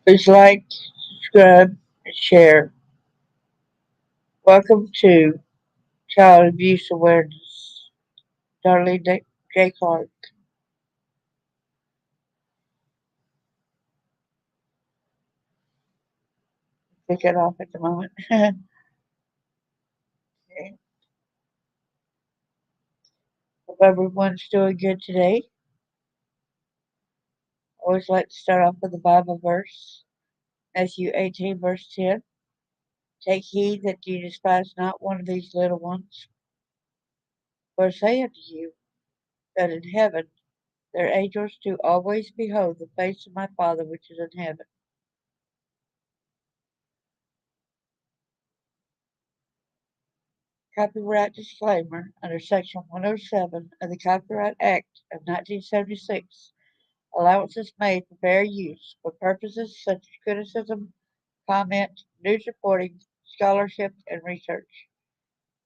Please like, subscribe, and share. Welcome to Child Abuse Awareness. Darlene J. Clark. Pick it off at the moment. Okay. Hope everyone's doing good today. Always like to start off with the Bible verse. Matthew 18, verse 10. Take heed that you despise not one of these little ones. For I say unto you, that in heaven their angels do always behold the face of my Father which is in heaven. Copyright disclaimer under Section 107 of the Copyright Act of 1976. Allowance is made for fair use for purposes such as criticism, comment, news reporting, scholarship, and research.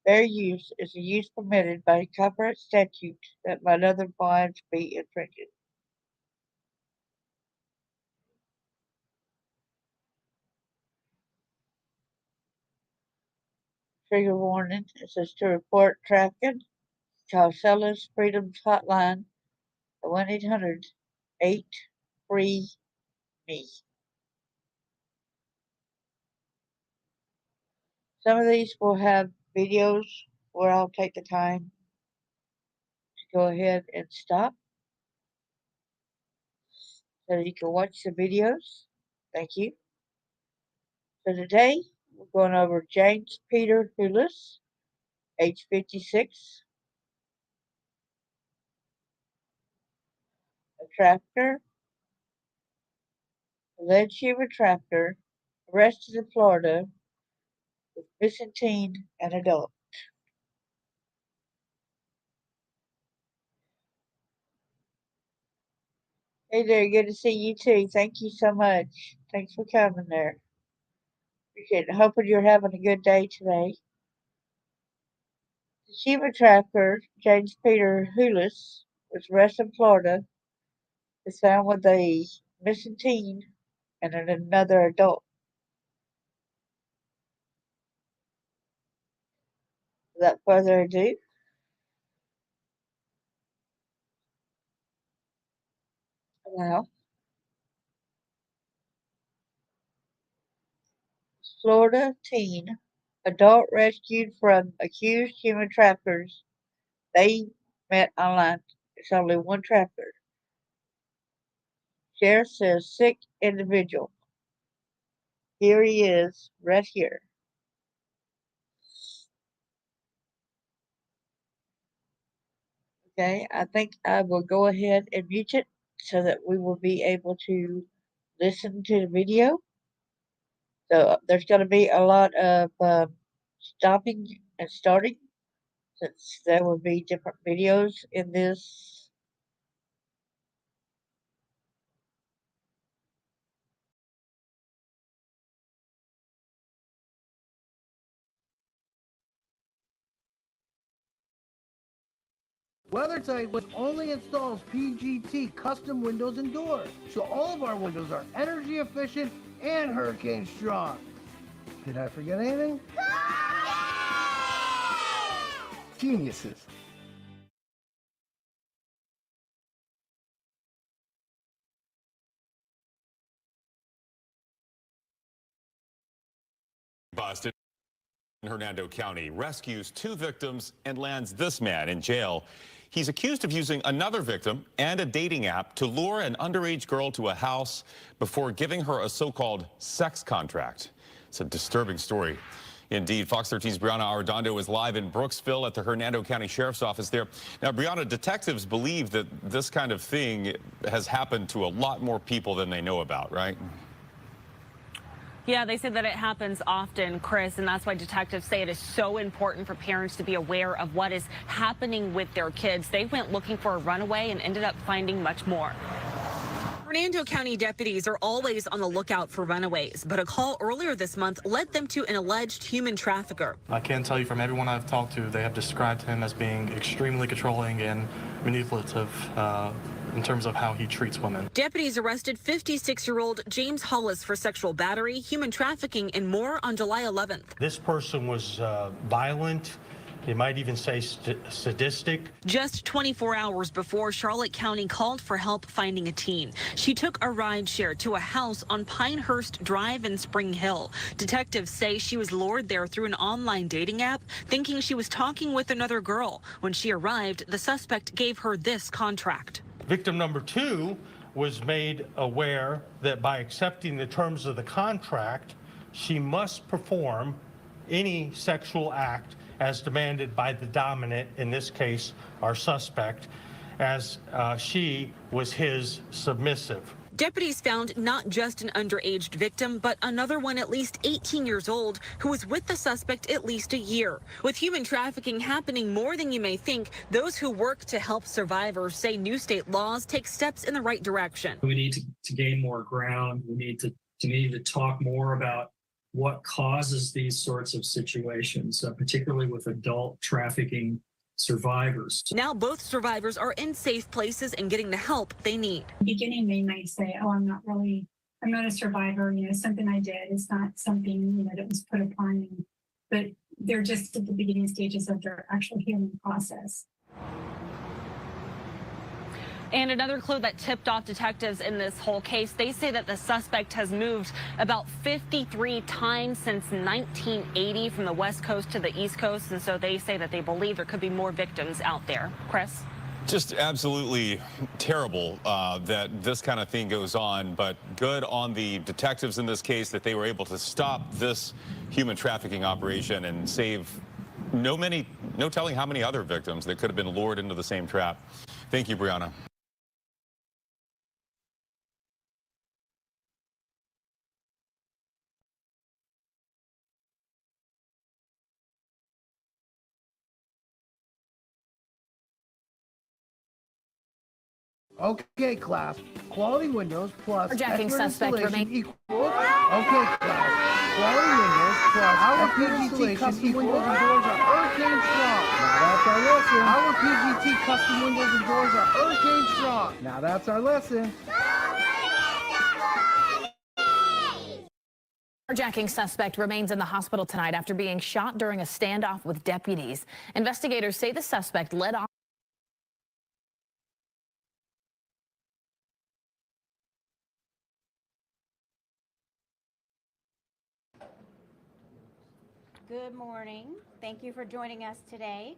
Fair use is the use permitted by copyright statute that might otherwise be infringed. Trigger warning. It says to report trafficking, call Sellers Freedom's Hotline at 1-800 8 free me. Some of these will have videos where I'll take the time to go ahead and stop so that you can watch the videos. Thank you. So today we're going over James Peter Houllis, age 56, a trafficker, alleged human trafficker, arrested in Florida with missing teen and adult. Hey there, good to see you too. Thank you so much. Thanks for coming there. Appreciate it. Hoping you're having a good day today. The human trafficker, James Peter Houllis, was arrested in Florida, is found with a missing teen and another adult. Without further ado, now, Florida teen, adult rescued from accused human traffickers they met online. It's only one trafficker. Sheriff says sick individual. Here he is, right here. Okay, I think I will go ahead and mute it so that we will be able to listen to the video. So there's going to be a lot of stopping and starting since there will be different videos in this. WeatherTight was only installs PGT custom windows and doors, so all of our windows are energy efficient and hurricane strong. Did I forget anything? Geniuses. Boston, Hernando County rescues two victims and lands this man in jail. He's accused of using another victim and a dating app to lure an underage girl to a house before giving her a so-called sex contract. It's a disturbing story. Indeed, Fox 13's Brianna Arredondo is live in Brooksville at the Hernando County Sheriff's Office there. Now, Brianna, detectives believe that this kind of thing has happened to a lot more people than they know about, right? Yeah, they say that it happens often, Chris, and that's why detectives say it is so important for parents to be aware of what is happening with their kids. They went looking for a runaway and ended up finding much more. Hernando County deputies are always on the lookout for runaways, but a call earlier this month led them to an alleged human trafficker. I can tell you from everyone I've talked to, they have described him as being extremely controlling and manipulative in terms of how he treats women. Deputies arrested 56-year-old James Houllis for sexual battery, human trafficking, and more on July 11th. This person was violent. You might even say sadistic. Just 24 hours before Charlotte County called for help finding a teen, she took a ride share to a house on Pinehurst Drive in Spring Hill. Detectives say she was lured there through an online dating app, thinking she was talking with another girl. When she arrived, the suspect gave her this contract. Victim number 2 was made aware that by accepting the terms of the contract, she must perform any sexual act as demanded by the dominant, in this case, our suspect, as she was his submissive. Deputies found not just an underage victim, but another one at least 18 years old who was with the suspect at least a year. With human trafficking happening more than you may think, those who work to help survivors say new state laws take steps in the right direction. We need to gain more ground. We need to talk more about what causes these sorts of situations, particularly with adult trafficking survivors. Now both survivors are in safe places and getting the help they need. Beginning, they might say, oh, I'm not a survivor, something I did. It's not something, that was put upon me. But they're just at the beginning stages of their actual healing process. And another clue that tipped off detectives in this whole case, they say that the suspect has moved about 53 times since 1980 from the West Coast to the East Coast. And so they say that they believe there could be more victims out there. Chris? Just absolutely terrible that this kind of thing goes on, but good on the detectives in this case that they were able to stop this human trafficking operation and save no telling how many other victims that could have been lured into the same trap. Thank you, Brianna. Okay, class. Quality windows plus Carjacking expert suspect installation equals. Okay, class. Quality windows plus our PGT custom windows and doors are hurricane strong. Now that's our lesson. Our PGT custom windows and doors are hurricane strong. Now that's our lesson. Carjacking suspect remains in the hospital tonight after being shot during a standoff with deputies. Investigators say the suspect led off. Good morning. Thank you for joining us today.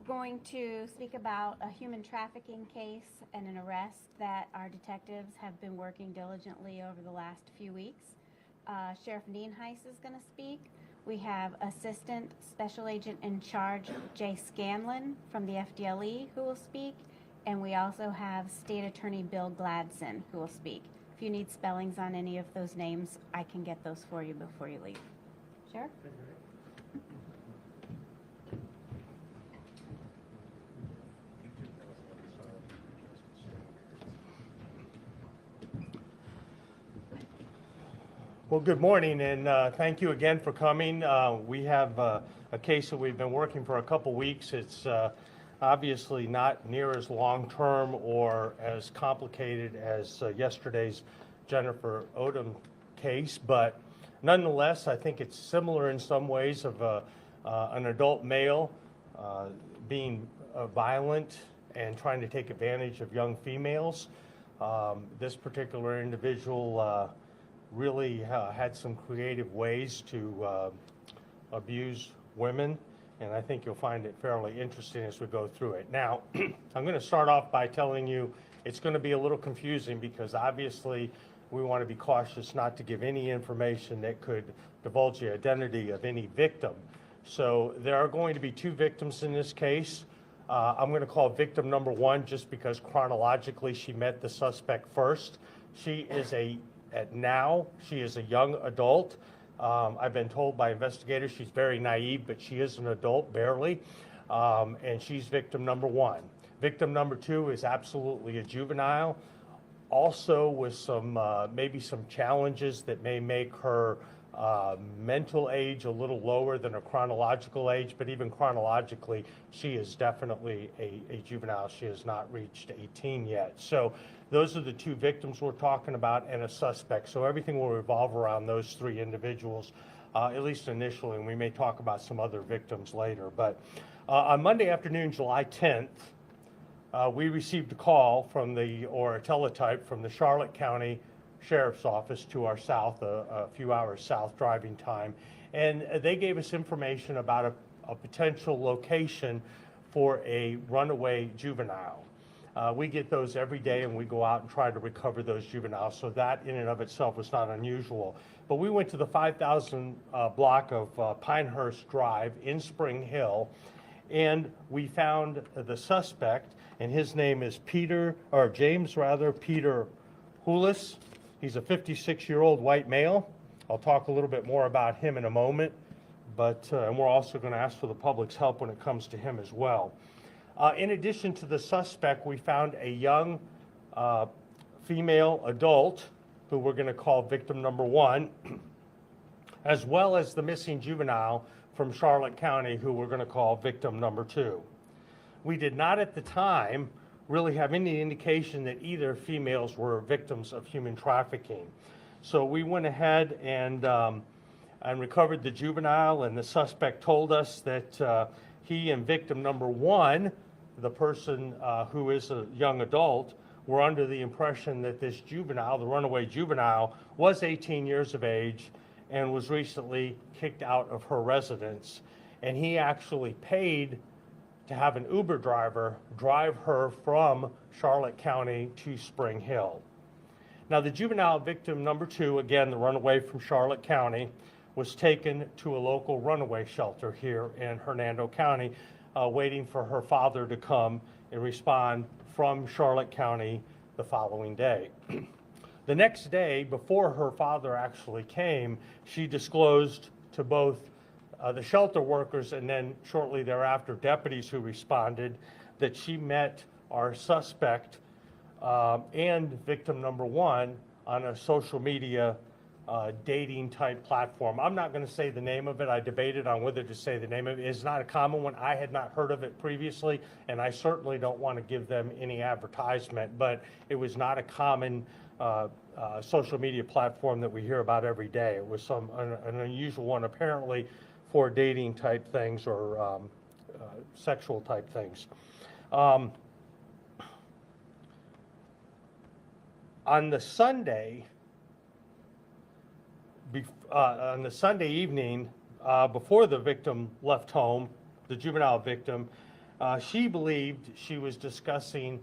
We're going to speak about a human trafficking case and an arrest that our detectives have been working diligently over the last few weeks. Sheriff Nienhuis is going to speak. We have Assistant Special Agent in Charge Jay Scanlon from the FDLE who will speak, and we also have State Attorney Bill Gladson who will speak. If you need spellings on any of those names, I can get those for you before you leave. Sheriff? Well, good morning, and thank you again for coming. We have a case that we've been working for a couple weeks. It's obviously not near as long-term or as complicated as yesterday's Jennifer Odom case, but nonetheless, I think it's similar in some ways of an adult male being violent and trying to take advantage of young females. This particular individual really had some creative ways to abuse women, and I think you'll find it fairly interesting as we go through it. Now, I'm going to start off by telling you it's going to be a little confusing because obviously we want to be cautious not to give any information that could divulge the identity of any victim. So there are going to be two victims in this case. I'm going to call victim number one just because chronologically she met the suspect first. She is a young adult. I've been told by investigators she's very naive, but she is an adult, barely, and she's victim number one. Victim number two is absolutely a juvenile, also with some maybe some challenges that may make her mental age a little lower than a chronological age, but even chronologically, she is definitely a juvenile. She has not reached 18 yet. So those are the two victims we're talking about and a suspect. So everything will revolve around those three individuals, at least initially, and we may talk about some other victims later. But on Monday afternoon, July 10th, we received a call from or a teletype from the Charlotte County Sheriff's Office to our south, a few hours south driving time, and they gave us information about a potential location for a runaway juvenile. We get those every day, and we go out and try to recover those juveniles, so that in and of itself was not unusual. But we went to the 5,000 block of Pinehurst Drive in Spring Hill, and we found the suspect, and his name is Peter Houllis. He's a 56-year-old white male. I'll talk a little bit more about him in a moment, but and we're also going to ask for the public's help when it comes to him as well. In addition to the suspect, we found a young female adult who we're going to call victim number 1, as well as the missing juvenile from Charlotte County who we're going to call victim number 2. We did not at the time really have any indication that either females were victims of human trafficking. So we went ahead and recovered the juvenile, and the suspect told us that he and victim number 1, the person who is a young adult, were under the impression that this juvenile, the runaway juvenile, was 18 years of age and was recently kicked out of her residence. And he actually paid to have an Uber driver drive her from Charlotte County to Spring Hill. Now, the juvenile victim number 2, again, the runaway from Charlotte County, was taken to a local runaway shelter here in Hernando County, waiting for her father to come and respond from Charlotte County the following day. The next day, before her father actually came, she disclosed to both the shelter workers and then shortly thereafter deputies who responded that she met our suspect and victim number 1 on a social media dating type platform. I'm not going to say the name of it. I debated on whether to say the name of it. It's not a common one. I had not heard of it previously, and I certainly don't want to give them any advertisement, but it was not a common social media platform that we hear about every day. It was an unusual one, apparently, for dating type things or sexual type things. On the Sunday evening, before the victim left home, the juvenile victim, she believed she was discussing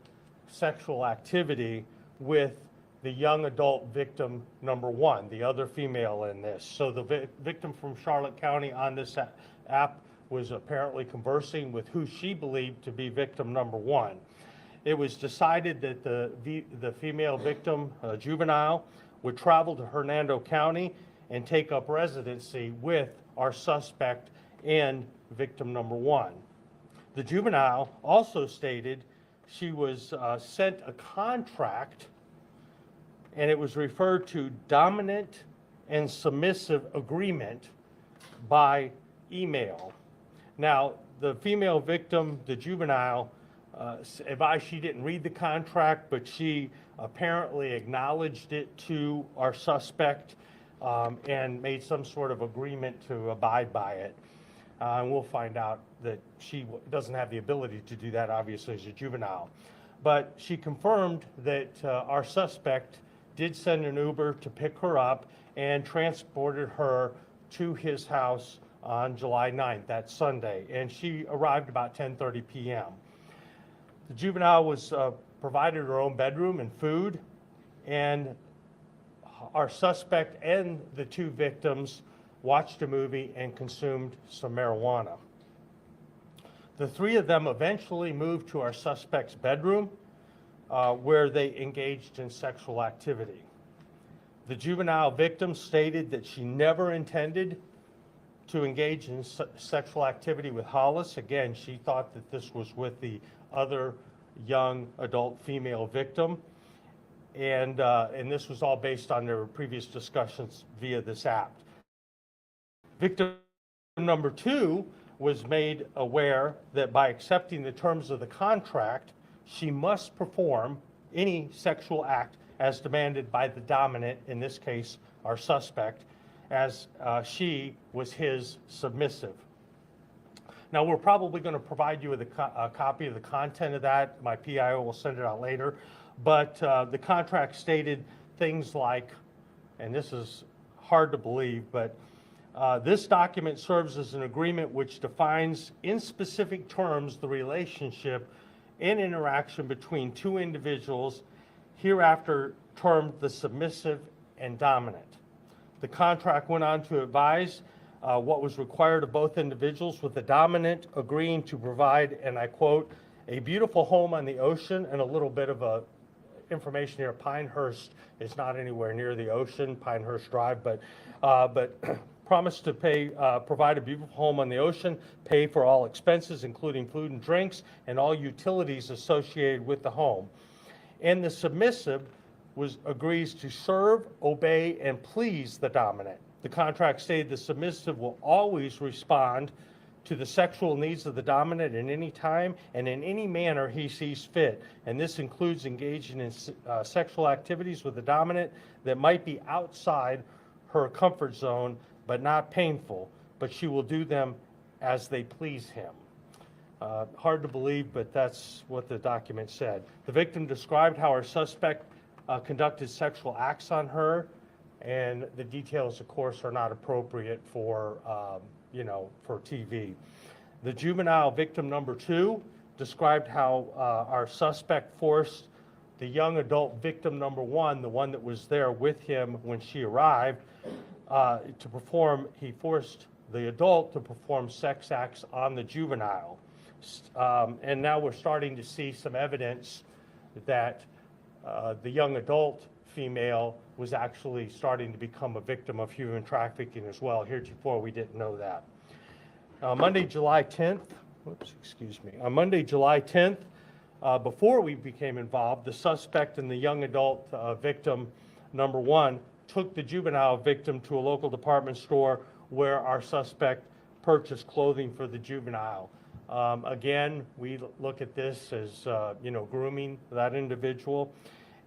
sexual activity with the young adult victim number 1, the other female in this. So the victim from Charlotte County on this app was apparently conversing with who she believed to be victim number 1. It was decided that the female victim, juvenile, would travel to Hernando County and take up residency with our suspect and victim number 1. The juvenile also stated she was sent a contract, and it was referred to dominant and submissive agreement by email. Now, the female victim, the juvenile, advised she didn't read the contract, but she apparently acknowledged it to our suspect and made some sort of agreement to abide by it. And we'll find out that she doesn't have the ability to do that, obviously, as a juvenile. But she confirmed that our suspect did send an Uber to pick her up and transported her to his house on July 9th, that Sunday, and she arrived about 10:30 p.m. The juvenile was provided her own bedroom and food, and our suspect and the 2 victims watched a movie and consumed some marijuana. The 3 of them eventually moved to our suspect's bedroom, where they engaged in sexual activity. The juvenile victim stated that she never intended to engage in sexual activity with Houllis. Again, she thought that this was with the other young adult female victim, and this was all based on their previous discussions via this app. Victim number 2 was made aware that by accepting the terms of the contract, she must perform any sexual act as demanded by the dominant, in this case, our suspect, as she was his submissive. Now, we're probably going to provide you with a copy of the content of that. My PIO will send it out later. But the contract stated things like, and this is hard to believe, but this document serves as an agreement which defines in specific terms the relationship and interaction between two individuals, hereafter termed the submissive and dominant. The contract went on to advise what was required of both individuals, with the dominant agreeing to provide, and I quote, a beautiful home on the ocean, and a little bit of information here. Pinehurst is not anywhere near the ocean, Pinehurst Drive, but promised to provide a beautiful home on the ocean, pay for all expenses, including food and drinks, and all utilities associated with the home. And the submissive agrees to serve, obey, and please the dominant. The contract stated the submissive will always respond to the sexual needs of the dominant at any time and in any manner he sees fit. And this includes engaging in sexual activities with the dominant that might be outside her comfort zone, but not painful, but she will do them as they please him. Hard to believe, but that's what the document said. The victim described how her suspect conducted sexual acts on her, and the details, of course, are not appropriate for, for TV. The juvenile victim number 2 described how our suspect forced the young adult victim number 1, the one that was there with him when she arrived, he forced the adult to perform sex acts on the juvenile. And now we're starting to see some evidence that the young adult female was actually starting to become a victim of human trafficking as well. Heretofore, we didn't know that. On Monday, July 10th, on Monday, July 10th, before we became involved, the suspect and the young adult victim number 1 took the juvenile victim to a local department store where our suspect purchased clothing for the juvenile. Again, we look at this as, grooming that individual.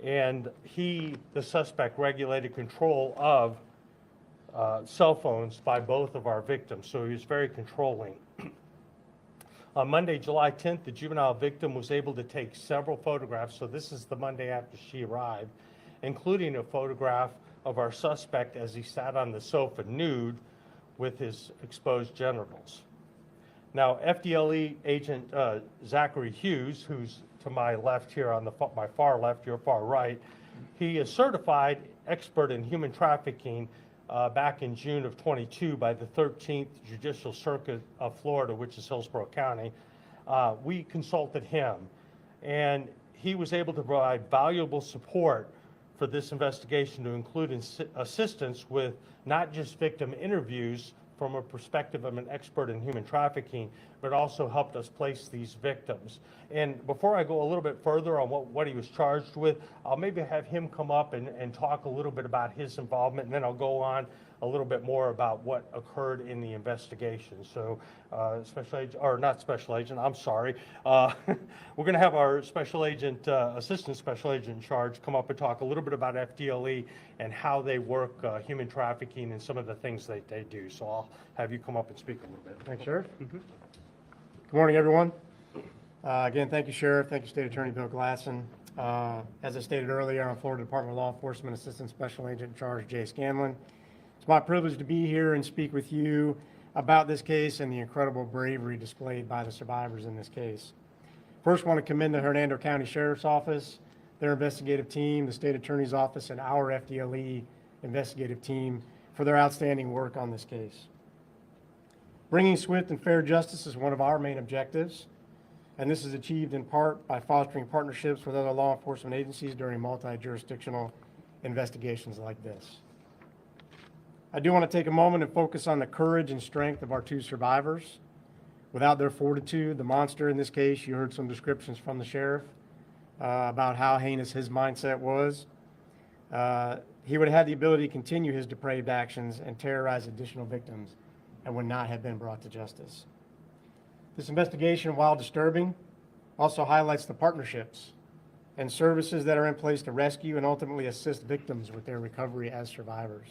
And the suspect, regulated control of cell phones by both of our victims. So he was very controlling. On Monday, July 10th, the juvenile victim was able to take several photographs. So this is the Monday after she arrived, including a photograph of our suspect as he sat on the sofa nude with his exposed genitals. Now, FDLE agent Zachary Hughes, who's to my left here on my far left, your far right, he is certified expert in human trafficking back in June of 22 by the 13th Judicial Circuit of Florida, which is Hillsborough County. We consulted him, and he was able to provide valuable support for this investigation, to include assistance with not just victim interviews from a perspective of an expert in human trafficking, but also helped us place these victims. And before I go a little bit further on what he was charged with, I'll maybe have him come up and talk a little bit about his involvement, and then I'll go on a little bit more about what occurred in the investigation. So special agent, or not special agent, I'm sorry. We're gonna have our special agent, assistant special agent in charge, come up and talk a little bit about FDLE and how they work human trafficking and some of the things that they do. So I'll have you come up and speak a little bit. Thanks, Sheriff. Good morning, everyone. Again, thank you, Sheriff. Thank you, State Attorney Bill Glasson. As I stated earlier, I'm Florida Department of Law Enforcement Assistant Special Agent in Charge Jay Scanlon. It's my privilege to be here and speak with you about this case and the incredible bravery displayed by the survivors in this case. First, I want to commend the Hernando County Sheriff's Office, their investigative team, the State Attorney's Office, and our FDLE investigative team for their outstanding work on this case. Bringing swift and fair justice is one of our main objectives, and this is achieved in part by fostering partnerships with other law enforcement agencies during multi-jurisdictional investigations like this. I do want to take a moment and focus on the courage and strength of our two survivors. Without their fortitude, the monster in this case, you heard some descriptions from the sheriff about how heinous his mindset was. He would have had the ability to continue his depraved actions and terrorize additional victims and would not have been brought to justice. This investigation, while disturbing, also highlights the partnerships and services that are in place to rescue and ultimately assist victims with their recovery as survivors.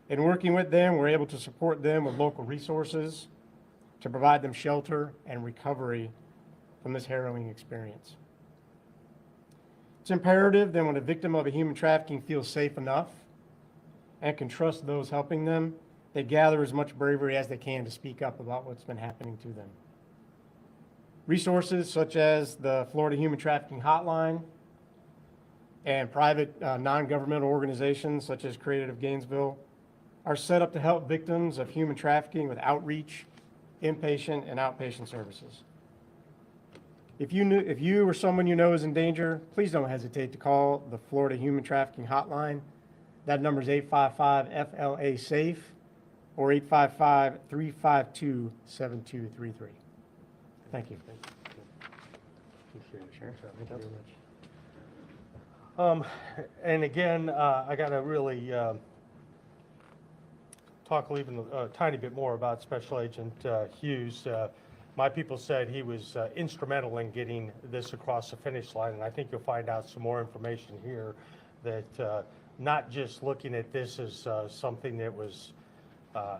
In working with them, we're able to support them with local resources to provide them shelter and recovery from this harrowing experience. It's imperative that when a victim of a human trafficking feels safe enough and can trust those helping them, they gather as much bravery as they can to speak up about what's been happening to them. Resources such as the Florida Human Trafficking Hotline and private non-governmental organizations such as Creative Gainesville are set up to help victims of human trafficking with outreach, inpatient, and outpatient services. If you or someone you know is in danger, please don't hesitate to call the Florida Human Trafficking Hotline. That number is 855-FLA-SAFE or 855-352-7233. Thank you. Appreciate it, Sheriff. Thank you very much. And again, I got to really talk even a tiny bit more about Special Agent Hughes. My people said he was instrumental in getting this across the finish line, and I think you'll find out some more information here that not just looking at this as something that was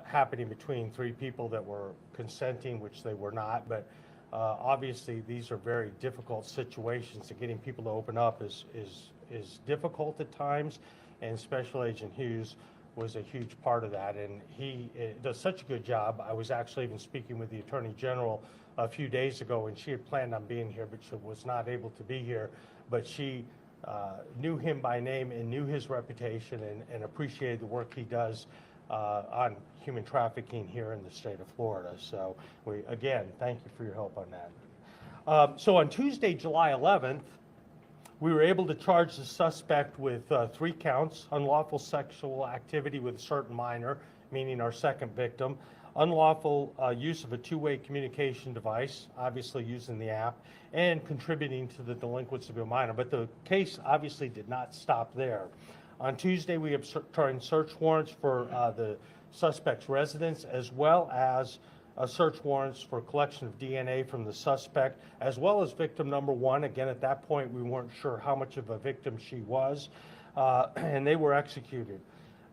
happening between three people that were consenting, which they were not, but obviously these are very difficult situations, and getting people to open up is difficult at times, and Special Agent Hughes was a huge part of that, and he does such a good job. I was actually even speaking with the Attorney General a few days ago, and she had planned on being here, but she was not able to be here, but she knew him by name and knew his reputation and appreciated the work he does on human trafficking here in the state of Florida. So again, thank you for your help on that. So on Tuesday, July 11th, we were able to charge the suspect with 3 counts: unlawful sexual activity with a certain minor, meaning our second victim, unlawful use of a two-way communication device, obviously using the app, and contributing to the delinquency of a minor. But the case obviously did not stop there. On Tuesday, we obtained search warrants for the suspect's residence, as well as search warrants for collection of DNA from the suspect, as well as victim number 1. Again, at that point, we weren't sure how much of a victim she was, and they were executed.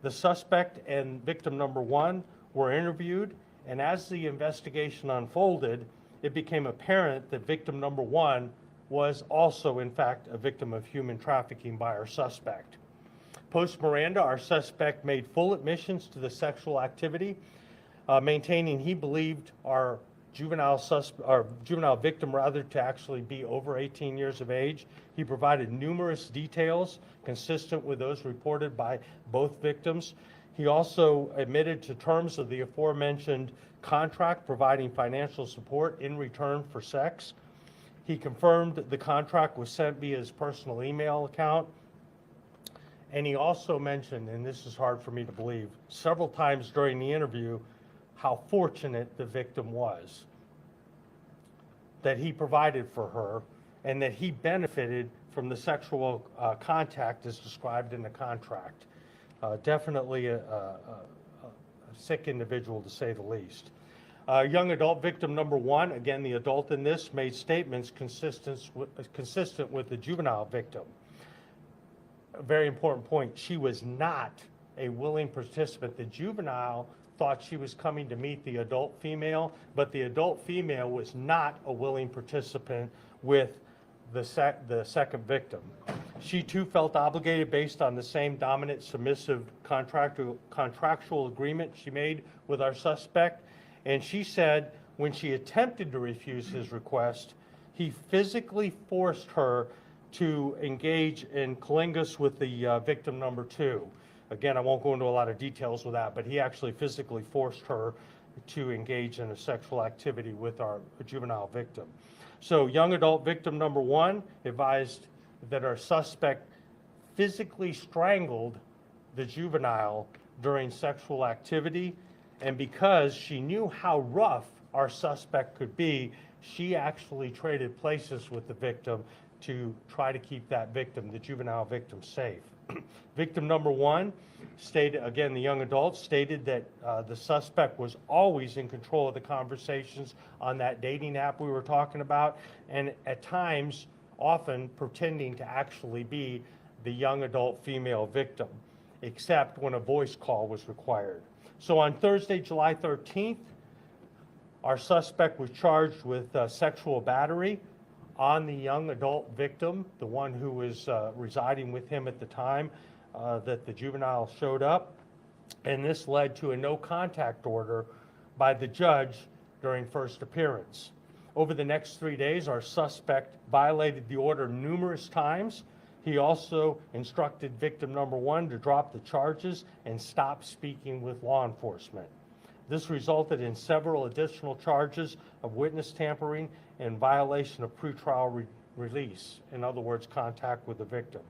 The suspect and victim number 1 were interviewed, and as the investigation unfolded, it became apparent that victim number 1 was also, in fact, a victim of human trafficking by our suspect. Post Miranda, our suspect made full admissions to the sexual activity, maintaining he believed our juvenile victim to actually be over 18 years of age. He provided numerous details consistent with those reported by both victims. He also admitted to terms of the aforementioned contract, providing financial support in return for sex. He confirmed the contract was sent via his personal email account. And he also mentioned, and this is hard for me to believe, several times during the interview, how fortunate the victim was, that he provided for her, and that he benefited from the sexual contact as described in the contract. Definitely a sick individual, to say the least. Young adult victim number 1, again, the adult in this, made statements consistent with the juvenile victim. A very important point, she was not a willing participant. The juvenile thought she was coming to meet the adult female, but the adult female was not a willing participant with the second victim. She too felt obligated based on the same dominant submissive contractual agreement she made with our suspect, and she said when she attempted to refuse his request, he physically forced her to engage in cunnilingus with the victim number 2. Again, I won't go into a lot of details with that, but he actually physically forced her to engage in a sexual activity with our juvenile victim. So young adult victim number 1 advised that our suspect physically strangled the juvenile during sexual activity, and because she knew how rough our suspect could be, she actually traded places with the victim to try to keep that victim, the juvenile victim, safe. Victim number one stated, again, the young adult stated that the suspect was always in control of the conversations on that dating app we were talking about, and at times, often pretending to actually be the young adult female victim, except when a voice call was required. So on Thursday, July 13th, our suspect was charged with sexual battery on the young adult victim, the one who was residing with him at the time that the juvenile showed up. And this led to a no contact order by the judge during first appearance. Over the next 3 days, our suspect violated the order numerous times. He also instructed victim number one to drop the charges and stop speaking with law enforcement. This resulted in several additional charges of witness tampering and violation of pretrial release, in other words, contact with the victim.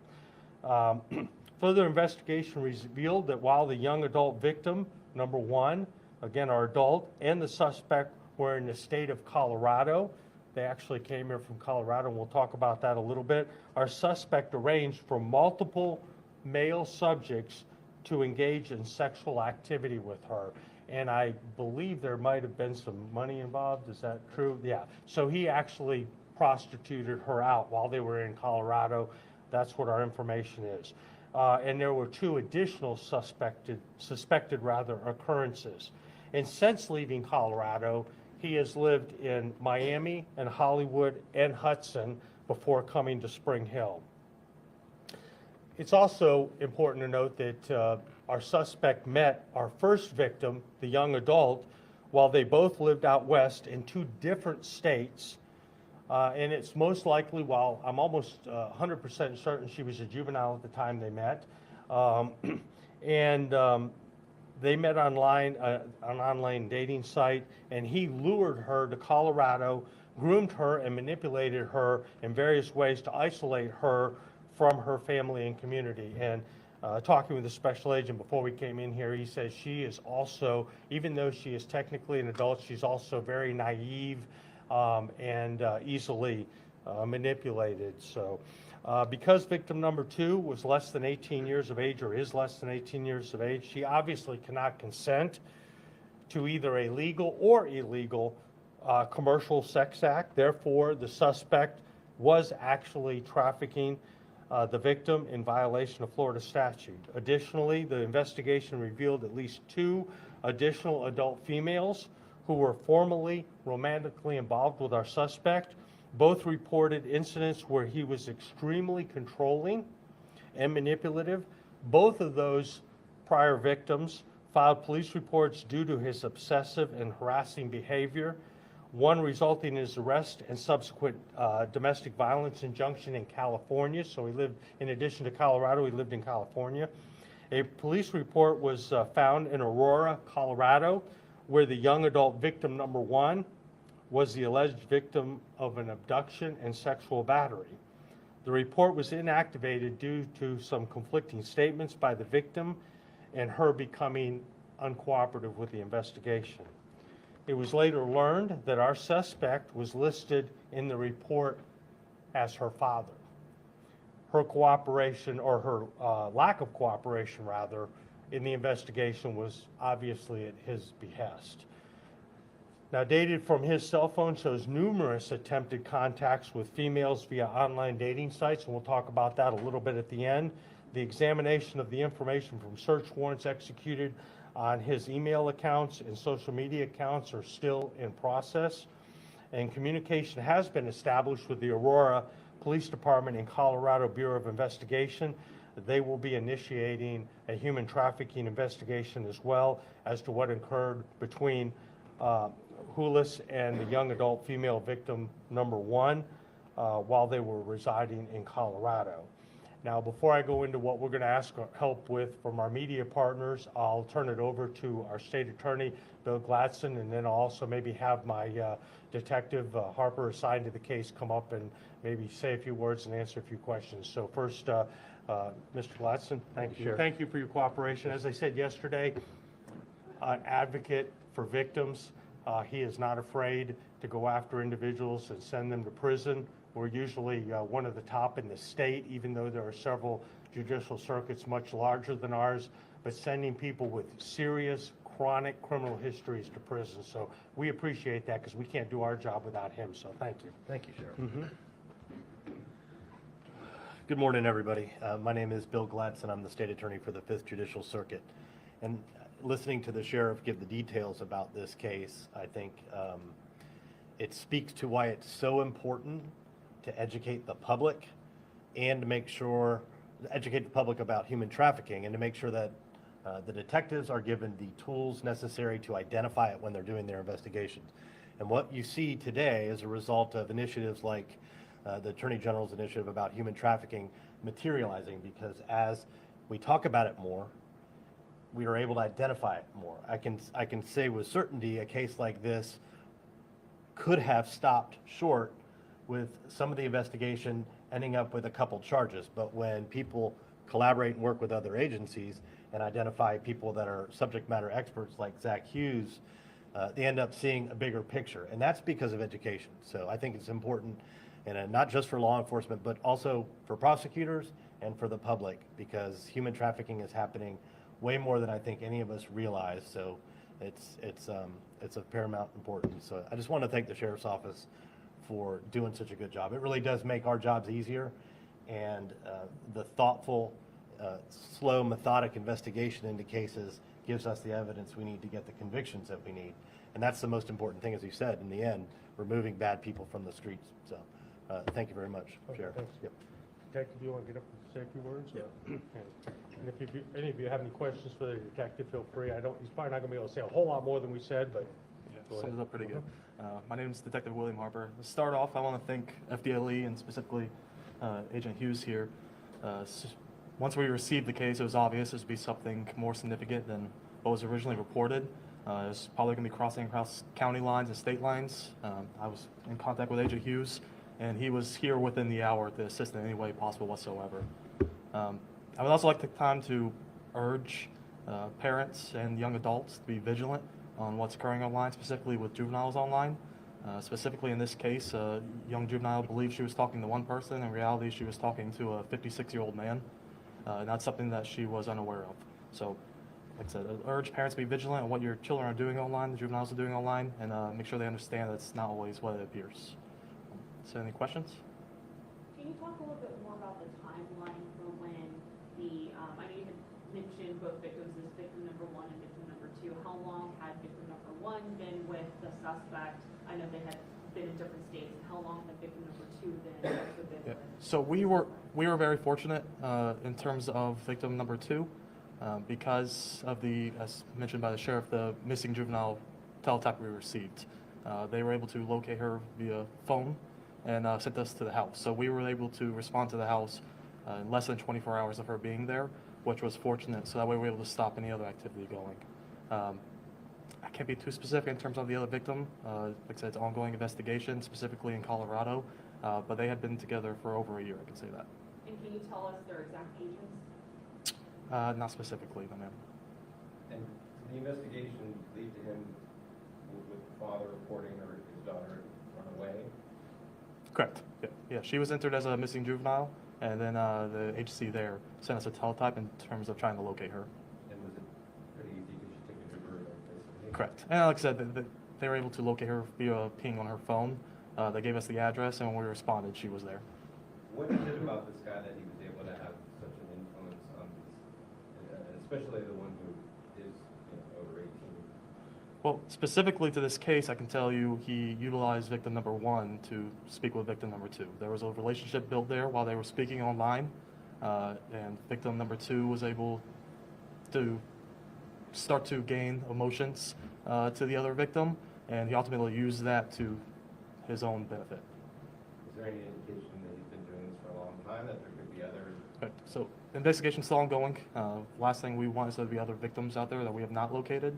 Further investigation revealed that while the young adult victim, number one, again our adult, and the suspect were in the state of Colorado, they actually came here from Colorado, and we'll talk about that a little bit, our suspect arranged for multiple male subjects to engage in sexual activity with her. And I believe there might have been some money involved. Is that true? Yeah. So he actually prostituted her out while they were in Colorado. That's what our information is. And there were two additional suspected occurrences. And since leaving Colorado, he has lived in Miami and Hollywood and Hudson before coming to Spring Hill. It's also important to note that our suspect met our first victim, the young adult, while they both lived out west in two different states. And it's most likely, while I'm almost 100% certain she was a juvenile at the time they met, they met online, an online dating site, and he lured her to Colorado, groomed her and manipulated her in various ways to isolate her from her family and community. And talking with the special agent before we came in here, he says she is also, even though she is technically an adult, she's also very naive and easily manipulated. So because victim number two was less than 18 years of age or is less than 18 years of age, she obviously cannot consent to either a legal or illegal commercial sex act. Therefore, the suspect was actually trafficking the victim in violation of Florida statute. Additionally, the investigation revealed at least two additional adult females who were formally romantically involved with our suspect. Both reported incidents where he was extremely controlling and manipulative. Both of those prior victims filed police reports due to his obsessive and harassing behavior, one resulting in his arrest and subsequent domestic violence injunction in California. So he lived, in addition to Colorado, he lived in California. A police report was found in Aurora, Colorado, where the young adult victim number one was the alleged victim of an abduction and sexual battery. The report was inactivated due to some conflicting statements by the victim and her becoming uncooperative with the investigation. It was later learned that our suspect was listed in the report as her father. Her cooperation, or her lack of cooperation rather, in the investigation was obviously at his behest. Now, dated from his cell phone shows numerous attempted contacts with females via online dating sites, and we'll talk about that a little bit at the end. The examination of the information from search warrants executed on his email accounts and social media accounts are still in process, and communication has been established with the Aurora Police Department and Colorado Bureau of Investigation. They will be initiating a human trafficking investigation as well as to what occurred between Houllis and the young adult female victim number one while they were residing in Colorado. Now, before I go into what we're going to ask help with from our media partners, I'll turn it over to our state attorney, Bill Gladson, and then I'll also maybe have my detective Harper assigned to the case come up and maybe say a few words and answer a few questions. So first, Mr. Gladson, thank you. Thank you for your cooperation. As I said yesterday, an advocate for victims. He is not afraid to go after individuals and send them to prison. We're usually one of the top in the state, even though there are several judicial circuit's much larger than ours, but sending people with serious chronic criminal histories to prison. So we appreciate that because we can't do our job without him. So thank you. Thank you, Sheriff. Good morning, everybody. My name is Bill Gladson. I'm the state attorney for the 5th Judicial Circuit. And listening to the sheriff give the details about this case, I think it speaks to why it's so important to educate the public and to make sure, educate the public about human trafficking and to make sure that the detectives are given the tools necessary to identify it when they're doing their investigations. And what you see today is a result of initiatives like the Attorney General's initiative about human trafficking materializing, because as we talk about it more, we are able to identify it more. I can say with certainty a case like this could have stopped short with some of the investigation ending up with a couple charges. But when people collaborate and work with other agencies and identify people that are subject matter experts like Zach Hughes, they end up seeing a bigger picture. And that's because of education. So I think it's important, and not just for law enforcement, but also for prosecutors and for the public, because human trafficking is happening way more than I think any of us realize. So it's of paramount importance. So I just want to thank the Sheriff's Office for doing such a good job. It really does make our jobs easier, and the thoughtful, slow, methodic investigation into cases gives us the evidence we need to get the convictions that we need. And that's the most important thing, as you said, in the end, removing bad people from the streets. So thank you very much, Sheriff. Thanks. Yep. Detective, do you want to get up and say a few words? Yeah. And if any of you have any questions for the detective, feel free. He's probably not going to be able to say a whole lot more than we said, but Sums it up pretty good. My name is Detective William Harper. To start off, I want to thank FDLE and specifically Agent Hughes here. Once we received the case, it was obvious this would be something more significant than what was originally reported. It was probably going to be crossing across county lines and state lines. I was in contact with Agent Hughes, and he was here within the hour to assist in any way possible whatsoever. I would also like to take time to urge parents and young adults to be vigilant on what's occurring online, specifically with juveniles online. Specifically in this case, a young juvenile believed she was talking to one person. In reality, she was talking to a 56-year-old man. And that's something that she was unaware of. So, like I said, I urge parents to be vigilant on what your children are doing online, the juveniles are doing online, and make sure they understand that's not always what it appears. So any questions? Can you talk a little bit more about the timeline for when I know you had mentioned both victims as victim number 1 and victim number 2. How long had victim number 1 been with the suspect? I know they had been in different states. And how long had victim number 2 been with? So we were very fortunate in terms of victim number 2 because of the, as mentioned by the sheriff, the missing juvenile teletype we received. They were able to locate her via phone and sent us to the house. So we were able to respond to the house in less than 24 hours of her being there, which was fortunate. So that way we were able to stop any other activity going. I can't be too specific in terms of the other victim. Like I said, it's an ongoing investigation, specifically in Colorado, but they had been together for over a year, I can say that. And can you tell us their exact ages? Not specifically, no ma'am. And the investigation lead to him with the father reporting his daughter run away? Correct. Yeah. She was entered as a missing juvenile, and then the agency there sent us a teletype in terms of trying to locate her. And was it pretty easy because she took a Uber, basically? Correct. And like I said, they were able to locate her via ping on her phone. They gave us the address, and when we responded, she was there. What is it about this guy that he was able to have such an influence on these, especially the one who is over 18? Well, specifically to this case, I can tell you he utilized victim number 1 to speak with victim number 2. There was a relationship built there while they were speaking online, and victim number 2 was able to start to gain emotions to the other victim, and he ultimately used that to his own benefit. Is there any indication that he's been doing this for a long time, that there could be others? Right. So investigation's still ongoing. Last thing we want is there to be other victims out there that we have not located.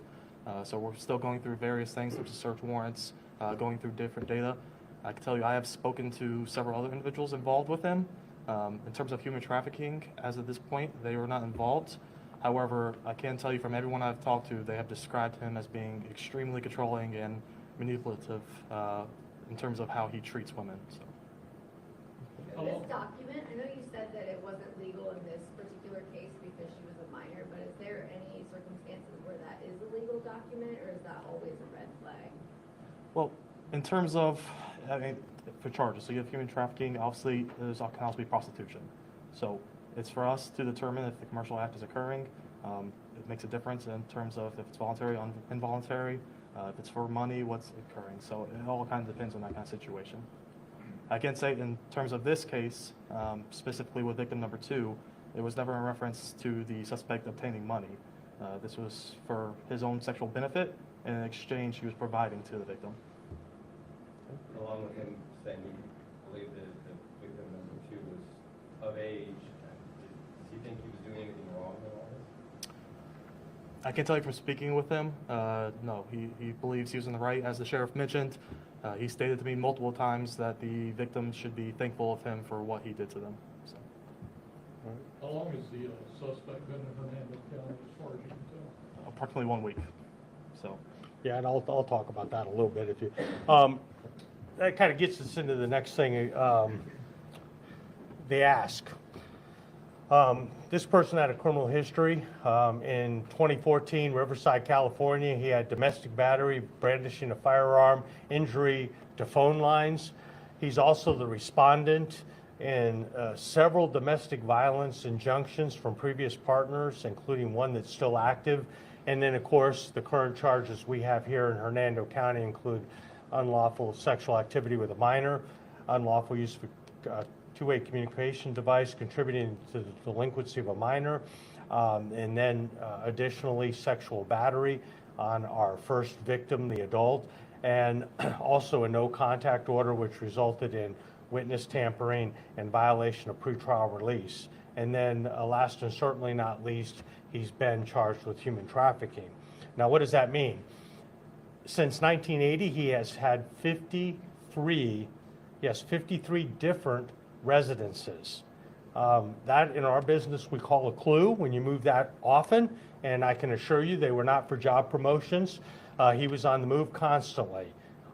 So we're still going through various things, such as search warrants, going through different data. I can tell you I have spoken to several other individuals involved with him. In terms of human trafficking, as of this point, they were not involved. However, I can tell you from everyone I've talked to, they have described him as being extremely controlling and manipulative in terms of how he treats women. So. This document, I know you said that it wasn't legal in this circumstances where that is a legal document, or is that always a red flag? Well, in terms of, I mean, for charges, so you have human trafficking, obviously, can also be prostitution. So it's for us to determine if the commercial act is occurring. It makes a difference in terms of if it's voluntary or involuntary, if it's for money, what's occurring. So it all kind of depends on that kind of situation. I can say in terms of this case, specifically with victim number 2, it was never in reference to the suspect obtaining money. This was for his own sexual benefit, and in exchange he was providing to the victim. Along with him saying he believed that the victim number 2 was of age, does he think he was doing anything wrong in all this? I can tell you from speaking with him, no, he believes he was in the right. As the sheriff mentioned, he stated to me multiple times that the victim should be thankful of him for what he did to them. So. How long has the suspect been in Hernando County, as far as you can tell? Approximately 1 week. So. Yeah, and I'll talk about that a little bit if you. That kind of gets us into the next thing. They ask. This person had a criminal history. In 2014, Riverside, California, he had domestic battery, brandishing a firearm, injury to phone lines. He's also the respondent in several domestic violence injunctions from previous partners, including one that's still active. And then, of course, the current charges we have here in Hernando County include unlawful sexual activity with a minor, unlawful use of two-way communication device contributing to the delinquency of a minor, and then additionally sexual battery on our first victim, the adult, and also a no contact order which resulted in witness tampering and violation of pretrial release. And then last and certainly not least, he's been charged with human trafficking. Now, what does that mean? Since 1980, he has had 53 different residences. That in our business we call a clue when you move that often, and I can assure you they were not for job promotions. He was on the move constantly.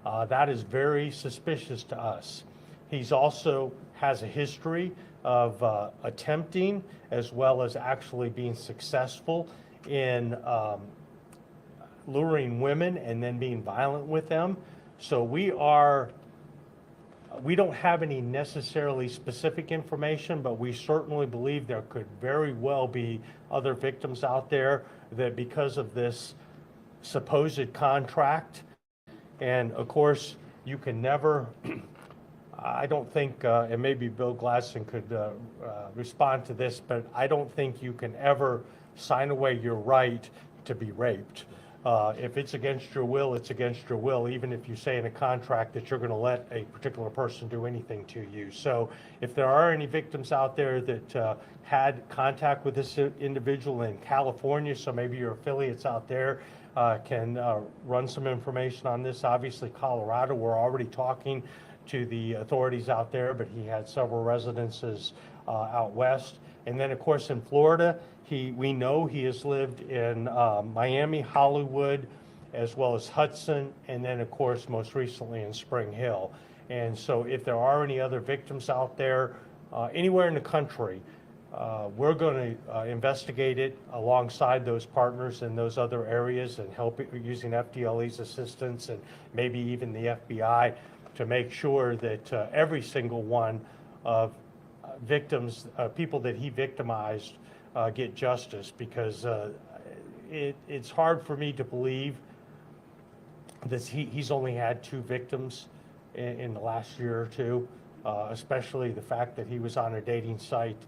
That is very suspicious to us. He's also has a history of attempting as well as actually being successful in luring women and then being violent with them. So we don't have any necessarily specific information, but we certainly believe there could very well be other victims out there that because of this supposed contract, and of course you can never, I don't think, and maybe Bill Gladson could respond to this, but I don't think you can ever sign away your right to be raped. If it's against your will, it's against your will, even if you say in a contract that you're going to let a particular person do anything to you. So if there are any victims out there that had contact with this individual in California, so maybe your affiliates out there can run some information on this. Obviously, Colorado, we're already talking to the authorities out there, but he had several residences out west. And then, of course, in Florida, we know he has lived in Miami, Hollywood, as well as Hudson, and then, of course, most recently in Spring Hill. And so if there are any other victims out there, anywhere in the country, we're going to investigate it alongside those partners in those other areas and help using FDLE's assistance and maybe even the FBI to make sure that every single one of victims, people that he victimized, get justice, because it's hard for me to believe that he's only had 2 victims in the last year or two, especially the fact that he was on a dating site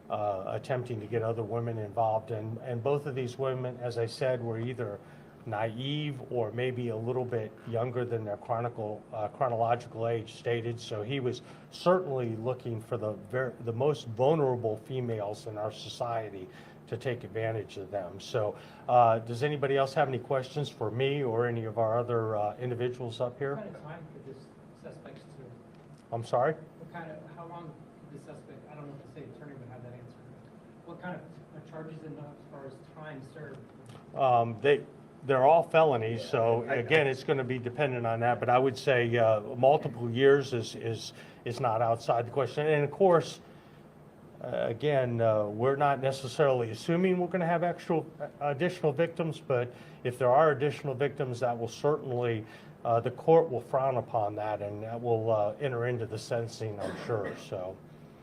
attempting to get other women involved. And both of these women, as I said, were either naive or maybe a little bit younger than their chronological age stated. So he was certainly looking for the most vulnerable females in our society to take advantage of them. So does anybody else have any questions for me or any of our other individuals up here? What kind of time could this suspect serve? I'm sorry? How long could the suspect, I don't know if the state attorney would have that answer. What kind of charges and as far as time served? They're all felonies, so again, it's going to be dependent on that. But I would say multiple years is not outside the question. And of course, again, we're not necessarily assuming we're going to have additional victims, but if there are additional victims, that will certainly, the court will frown upon that, and that will enter into the sentencing, I'm sure. So,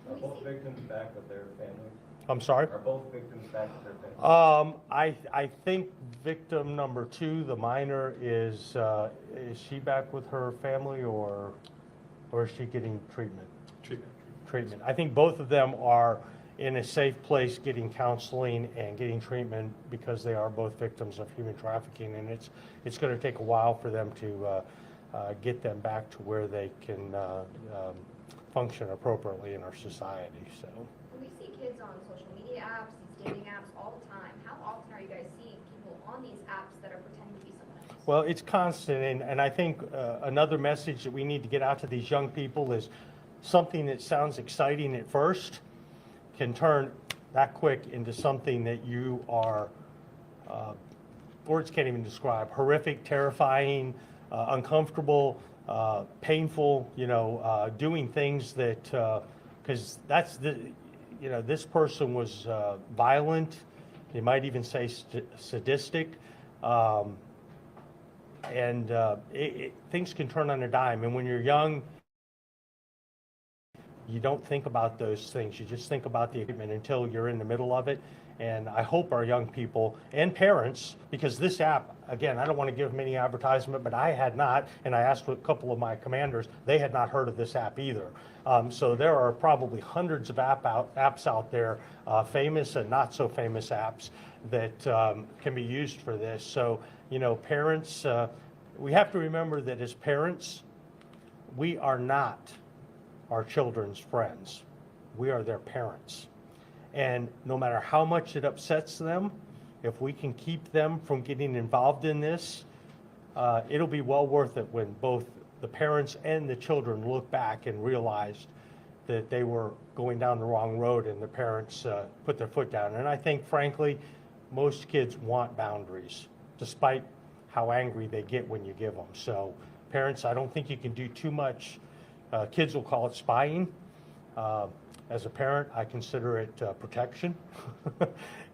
are both victims back with their families? I'm sorry? Are both victims back with their families? I think victim number 2, the minor, is she back with her family, or is she getting treatment? Treatment. I think both of them are in a safe place getting counseling and getting treatment because they are both victims of human trafficking, and it's going to take a while for them to get them back to where they can function appropriately in our society. So we see kids on social media apps, these dating apps all the time. How often are you guys seeing people on these apps that are pretending to be someone else? Well, it's constant, and I think another message that we need to get out to these young people is something that sounds exciting at first can turn that quick into something that you are, words can't even describe, horrific, terrifying, uncomfortable, painful, doing things that, because that's this person was violent, you might even say sadistic, and things can turn on a dime. And when you're young, you don't think about those things. You just think about the equipment until you're in the middle of it. And I hope our young people and parents, because this app, again, I don't want to give them any advertisement, but I had not, and I asked a couple of my commanders, they had not heard of this app either. So there are probably hundreds of apps out there, famous and not so famous apps that can be used for this. So, parents, we have to remember that as parents, we are not our children's friends. We are their parents. And no matter how much it upsets them, if we can keep them from getting involved in this, it'll be well worth it when both the parents and the children look back and realized that they were going down the wrong road and the parents put their foot down. And I think, frankly, most kids want boundaries, despite how angry they get when you give them. So parents, I don't think you can do too much. Kids will call it spying. As a parent, I consider it protection.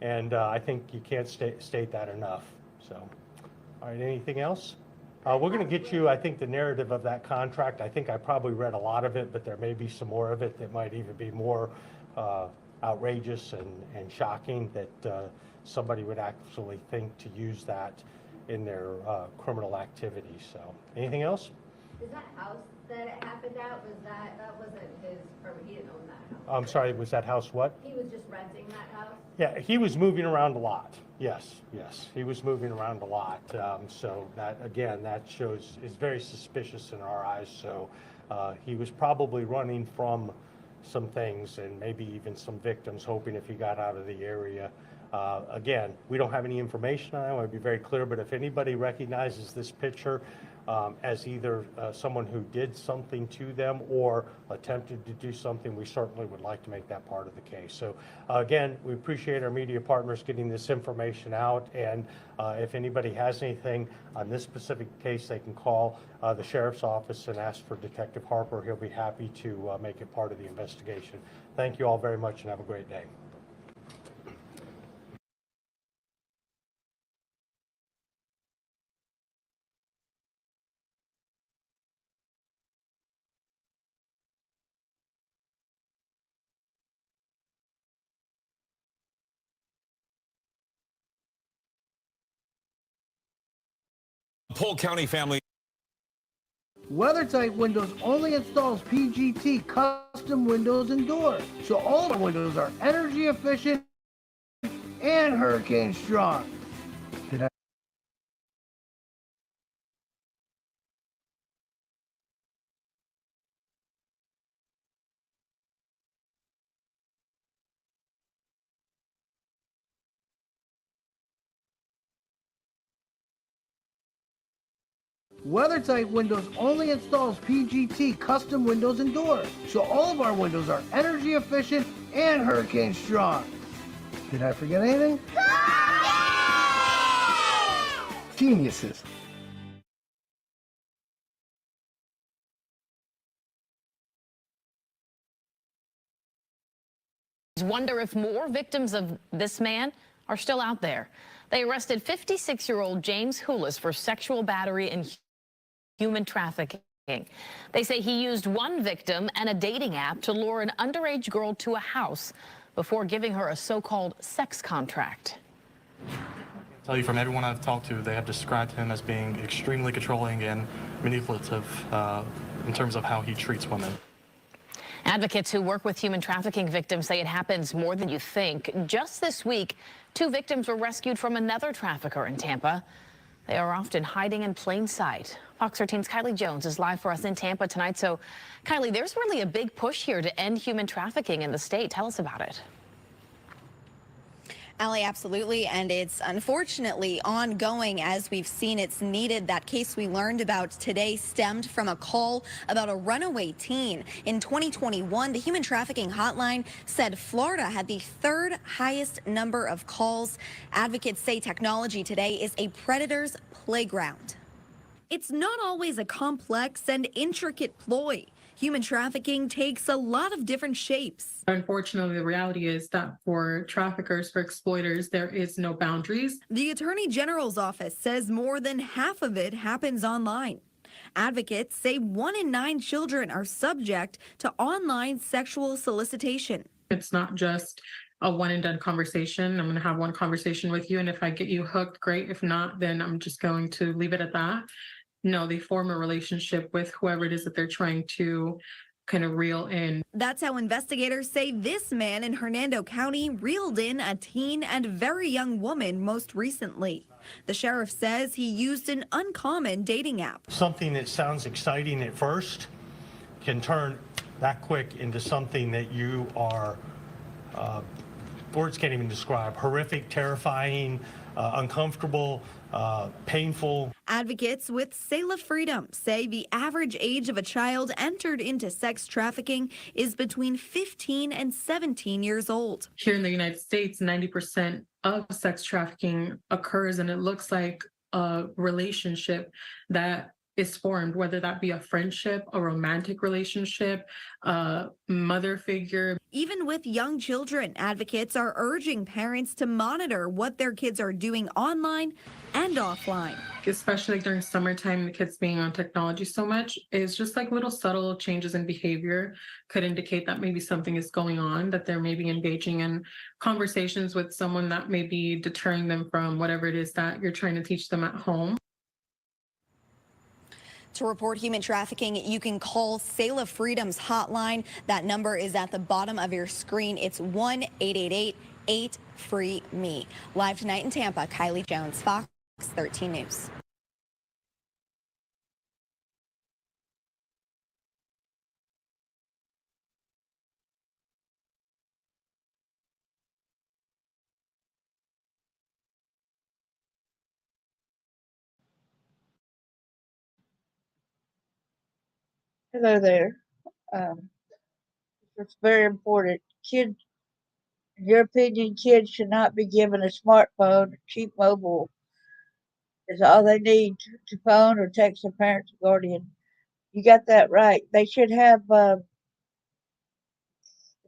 And I think you can't state that enough. So, all right, anything else? We're going to get you, I think, the narrative of that contract. I think I probably read a lot of it, but there may be some more of it that might even be more outrageous and shocking that somebody would actually think to use that in their criminal activity. So, anything else? Is that house that it happened at, that wasn't his, or he didn't own that house? I'm sorry, was that house what? He was just renting that house? Yeah, he was moving around a lot. Yes, he was moving around a lot. So that, again, that is very suspicious in our eyes. So he was probably running from some things and maybe even some victims, hoping if he got out of the area. Again, we don't have any information on it. I want to be very clear, but if anybody recognizes this picture as either someone who did something to them or attempted to do something, we certainly would like to make that part of the case. So again, we appreciate our media partners getting this information out, and if anybody has anything on this specific case, they can call the sheriff's office and ask for Detective Harper. He'll be happy to make it part of the investigation. Thank you all very much and have a great day. Polk County family. WeatherTight Windows only installs PGT custom windows and doors, so all our windows are energy efficient and hurricane strong. Did I? WeatherTight Windows only installs PGT custom windows and doors, so all of our windows are energy efficient and hurricane strong. Did I forget anything? Geniuses. Wonder if more victims of this man are still out there. They arrested 56-year-old James Houllis for sexual battery and human trafficking. They say he used one victim and a dating app to lure an underage girl to a house before giving her a so-called sex contract. Tell you, from everyone I've talked to, they have described him as being extremely controlling and manipulative in terms of how he treats women. Advocates who work with human trafficking victims say it happens more than you think. Just this week, 2 victims were rescued from another trafficker in Tampa. They are often hiding in plain sight. Fox 13's Kylie Jones is live for us in Tampa tonight. So, Kylie, there's really a big push here to end human trafficking in the state. Tell us about it. Allie, absolutely, and it's unfortunately ongoing. As we've seen, it's needed. That case we learned about today stemmed from a call about a runaway teen. In 2021, the Human Trafficking Hotline said Florida had the 3rd highest number of calls. Advocates say technology today is a predator's playground. It's not always a complex and intricate ploy. Human trafficking takes a lot of different shapes. Unfortunately, the reality is that for traffickers, for exploiters, there is no boundaries. The Attorney General's office says more than half of it happens online. Advocates say 1 in 9 children are subject to online sexual solicitation. It's not just a one and done conversation. I'm going to have one conversation with you, and if I get you hooked, great. If not, then I'm just going to leave it at that. No, they form a relationship with whoever it is that they're trying to kind of reel in. That's how investigators say this man in Hernando County reeled in a teen and very young woman most recently. The sheriff says he used an uncommon dating app. Something that sounds exciting at first can turn that quick into something that you are, words can't even describe, horrific, terrifying, uncomfortable, painful. Advocates with Selah Freedom say the average age of a child entered into sex trafficking is between 15 and 17 years old. Here in the United States, 90% of sex trafficking occurs, and it looks like a relationship that is formed, whether that be a friendship, a romantic relationship, a mother figure. Even with young children, advocates are urging parents to monitor what their kids are doing online and offline. Especially during summertime, the kids being on technology so much, is just like little subtle changes in behavior could indicate that maybe something is going on, that they're maybe engaging in conversations with someone that may be deterring them from whatever it is that you're trying to teach them at home. To report human trafficking, you can call Selah Freedom's hotline. That number is at the bottom of your screen. It's 1-888-8-FREE-ME. Live tonight in Tampa, Kylie Jones, Fox 13 News. Hello there. It's very important. Kids, in your opinion, kids should not be given a smartphone. Cheap mobile is all they need to phone or text their parents or guardian. You got that right. They should have,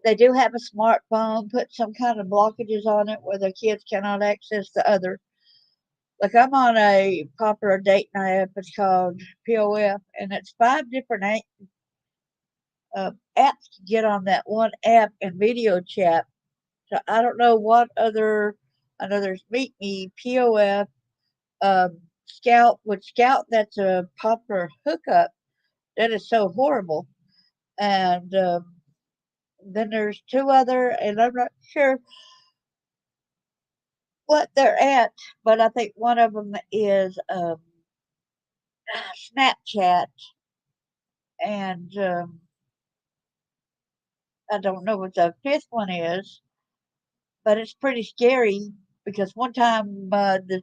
they do have a smartphone, put some kind of blockages on it where the kids cannot access the other. Like I'm on a popular dating app, it's called POF, and it's 5 different apps to get on that one app and video chat. So I don't know what other, I know there's Meet Me, POF, Scout, which Scout, that's a popular hookup. That is so horrible. And then there's 2 other, and I'm not sure what they're at, but I think one of them is Snapchat, and I don't know what the 5th one is, but it's pretty scary because one time this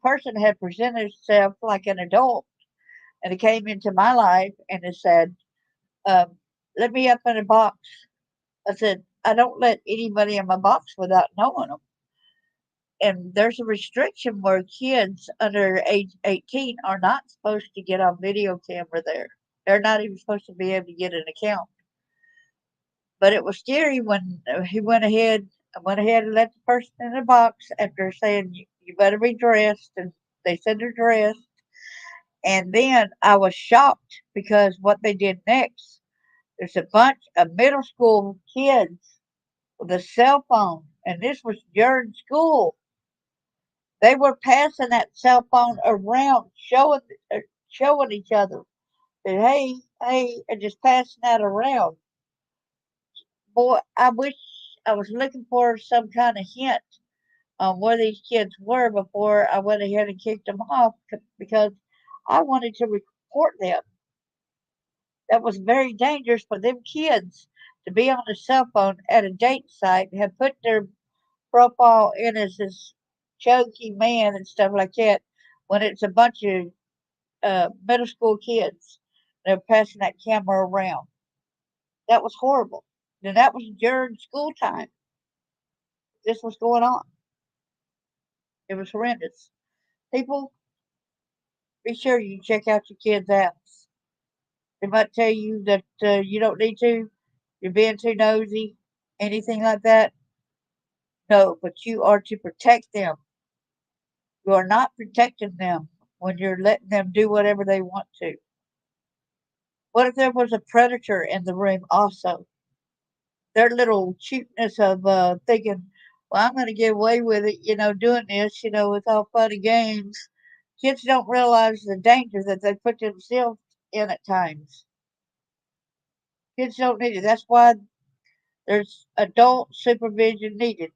person had presented itself like an adult, and it came into my life and it said, "Let me up in a box." I said, "I don't let anybody in my box without knowing them." And there's a restriction where kids under age 18 are not supposed to get on video camera there. They're not even supposed to be able to get an account. But it was scary when he went ahead. I went ahead and let the person in the box after saying you better be dressed, and they said they're dressed. And then I was shocked because what they did next. There's a bunch of middle school kids with a cell phone, and this was during school. They were passing that cell phone around, showing each other that hey, and just passing that around. Boy, I wish I was looking for some kind of hint on where these kids were before I went ahead and kicked them off because I wanted to report them. That was very dangerous for them kids to be on a cell phone at a date site and have put their profile in as this chunky man and stuff like that when it's a bunch of middle school kids. They're passing that camera around. That was horrible. And that was during school time. This was going on. It was horrendous. People, be sure you check out your kids' apps. They might tell you that you don't need to. You're being too nosy, anything like that. No, but you are to protect them. You are not protecting them when you're letting them do whatever they want to. What if there was a predator in the room also? Their little cuteness of thinking, well, I'm going to get away with it, doing this, with all funny games. Kids don't realize the danger that they put themselves in at times. Kids don't need it. That's why there's adult supervision needed.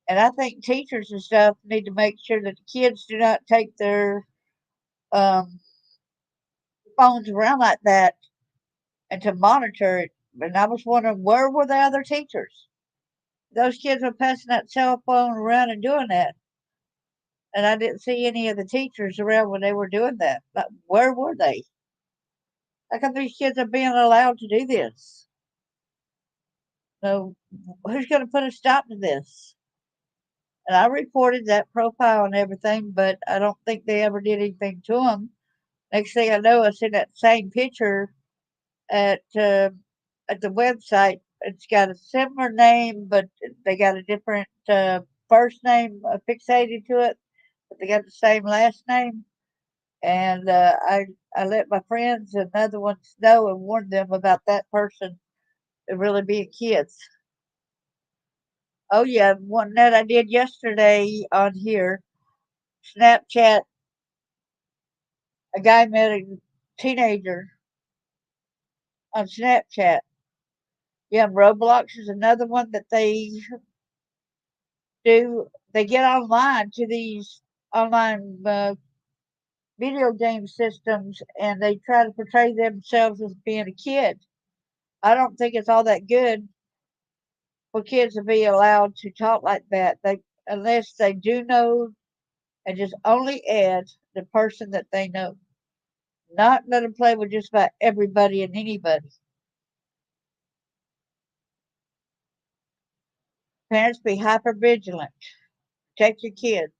And I think teachers and stuff need to make sure that the kids do not take their um, phones around like that and to monitor it. And I was wondering, where were the other teachers? Those kids were passing that cell phone around and doing that. And I didn't see any of the teachers around when they were doing that. But where were they? How come these kids are being allowed to do this? So, who's going to put a stop to this? And I reported that profile and everything, but I don't think they ever did anything to them. Next thing I know, I see that same picture at the website. It's got a similar name, but they got a different first name fixated to it. But they got the same last name, and I let my friends and other ones know and warned them about that person really being kids. Oh yeah, one that I did yesterday on here, Snapchat. A guy met a teenager on Snapchat. Yeah, Roblox is another one that they do. They get online to these online video game systems and they try to portray themselves as being a kid. I don't think it's all that good for kids to be allowed to talk like that. Unless they do know and just only add the person that they know. Not let them play with just about everybody and anybody. Parents, be hyper vigilant. Protect your kids.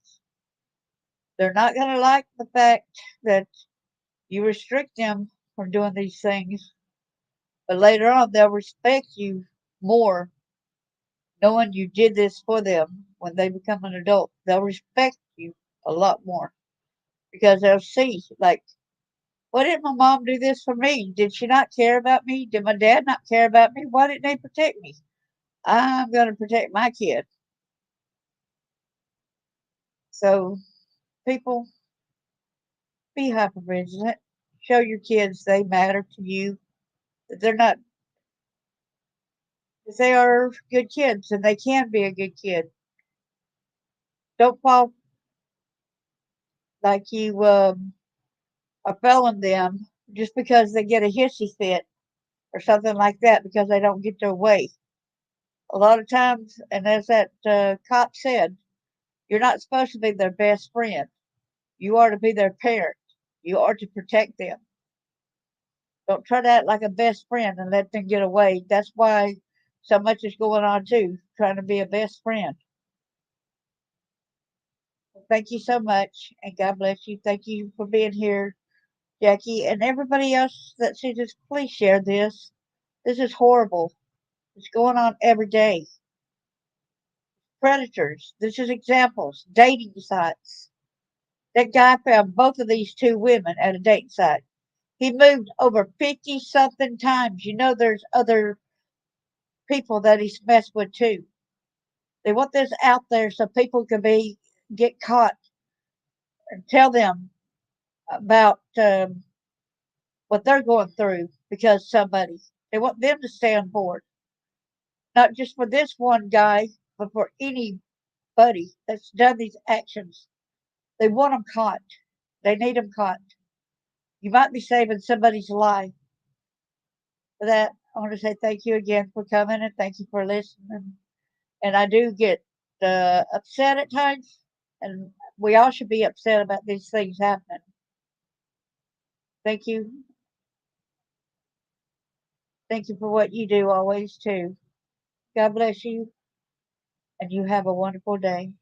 They're not going to like the fact that you restrict them from doing these things, but later on they'll respect you more knowing you did this for them when they become an adult. They'll respect you a lot more because they'll see, like, why didn't my mom do this for me? Did she not care about me? Did my dad not care about me? Why didn't they protect me? I'm going to protect my kid. So, people, be hyper vigilant. Show your kids they matter to you. That they're not, that they are good kids and they can be a good kid. Don't fall like you are failing them just because they get a hissy fit or something like that because they don't get their way. A lot of times, and as that cop said, you're not supposed to be their best friend. You are to be their parent. You are to protect them. Don't try to act like a best friend and let them get away. That's why so much is going on too, trying to be a best friend. Thank you so much, and God bless you. Thank you for being here Jackie, and everybody else that sees this, please share this. This is horrible. It's going on every day. Predators. This is examples. Dating sites. That guy found both of these two women at a dating site. He moved over 50 something times. You know, there's other people that he's messed with too. They want this out there so people can get caught and tell them about what they're going through because somebody. They want them to stay on board, not just for this one guy, but for anybody that's done these actions. They want them caught. They need them caught. You might be saving somebody's life. For that, I want to say thank you again for coming and thank you for listening. And I do get upset at times, and we all should be upset about these things happening. Thank you. Thank you for what you do always, too. God bless you, and you have a wonderful day.